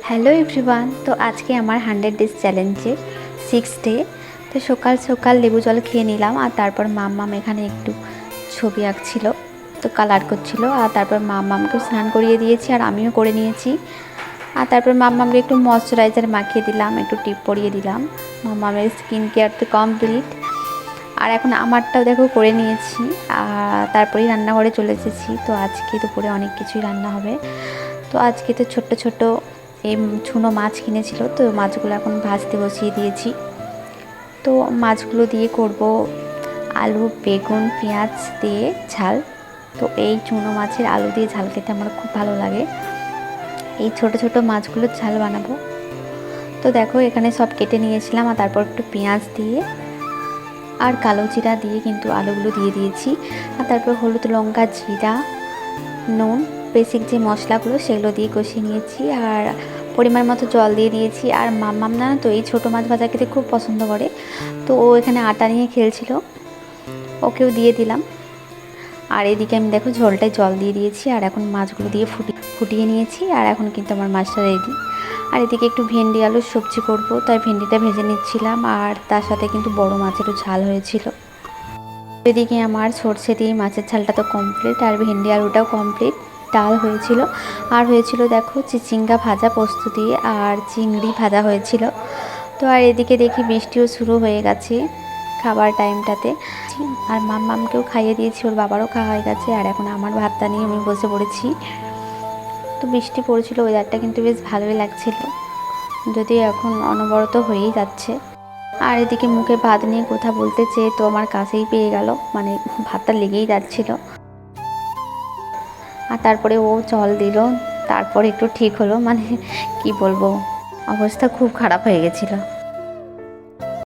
Hello everyone, তো আজকে আমার 100 ডেজ চ্যালেঞ্জের 6th ডে। তো সকাল সকাল লেবু জল খেয়ে নিলাম, আর তারপর মাম্মাম এখানে একটু ছবি আঁকছিল, তো কালার করছিল। আর তারপর মাম্মামকে স্নান করিয়ে দিয়েছি আর আমিও করে নিয়েছি। আর তারপর মাম্মামকে একটু ময়শ্চারাইজার মাখিয়ে দিলাম, একটু টিপ পরিয়ে দিলাম। মাম্মামের স্কিন কেয়ার তো কমপ্লিট। আর এখন আমারটাও দেখো করে নিয়েছি, আর তারপরেই রান্নাঘরে চলে এসেছি। তো আজকে দুপুরে অনেক কিছুই রান্না হবে। তো আজকে তো ছোট্ট ছোট এই চুনো মাছ কিনেছিল, তো মাছগুলো এখন ভাজতে বসিয়ে দিয়েছি। তো মাছগুলো দিয়ে করব আলু, বেগুন, পেঁয়াজ দিয়ে ঝাল। তো এই চুনো মাছের আলু দিয়ে ঝাল খেতে আমার খুব ভালো লাগে। এই ছোট ছোট মাছগুলোর ঝাল বানাবো। তো দেখো এখানে সব কেটে নিয়েছিলাম, আর তারপর একটু পেঁয়াজ দিয়ে আর কালো জিরা দিয়ে কিন্তু আলুগুলো দিয়ে দিয়েছি। আর তারপর হলুদ, লঙ্কা, জিরা, নুন, বেসিক যে মশলাগুলো সেগুলো দিয়ে কষিয়ে নিয়েছি। আর পরিমাণ মতো জল দিয়ে দিয়েছি। আর মাম্মাম না তো এই ছোটো মাছ ভাজা খেতে খুব পছন্দ করে, তো ও এখানে আটা নিয়ে খেলছিল, ওকেও দিয়ে দিলাম। আর এদিকে আমি দেখো ঝোলটায় জল দিয়ে দিয়েছি, আর এখন মাছগুলো দিয়ে ফুটিয়ে নিয়েছি। আর এখন কিন্তু আমার মাছটা রেডি। আর এদিকে একটু ভেন্ডি আলুর সবজি করব, তাই ভেন্ডিটা ভেজে নিচ্ছিলাম। আর তার সাথে কিন্তু বড় মাছেরও ঝাল হয়েছিল। এদিকে আমার সর্ষে দিয়ে মাছের ঝালটা তো কমপ্লিট, আর ভেন্ডি আলুটাও কমপ্লিট। ডাল হয়েছিল, আর হয়েছিল দেখো চিচিঙ্গা ভাজা পোস্ত দিয়ে, আর চিংড়ি ভাজা হয়েছিল। তো আর এদিকে দেখি বৃষ্টিও শুরু হয়ে গেছে খাবার টাইমটাতে। আর মাম্মামকেও খাইয়ে দিয়েছি, ওর বাবারও খাওয়া হয়ে গেছে। আর এখন আমার ভাতটা নিয়ে আমি বসে পড়েছি। তো বৃষ্টি পড়েছিল, ওয়েদারটা কিন্তু বেশ ভালোই লাগছিল, যদিও এখন অনবরত হয়েই যাচ্ছে। আর এদিকে মুখে ভাত নিয়ে কথা বলতে চেয়ে তো আমার কাছেই পেয়ে গেল, মানে ভাতটা লেগেই যাচ্ছিল। আর তারপরে ও জল দিল, তারপর একটু ঠিক হলো, মানে কি বলবো, অবস্থা খুব খারাপ হয়ে গেছিলো।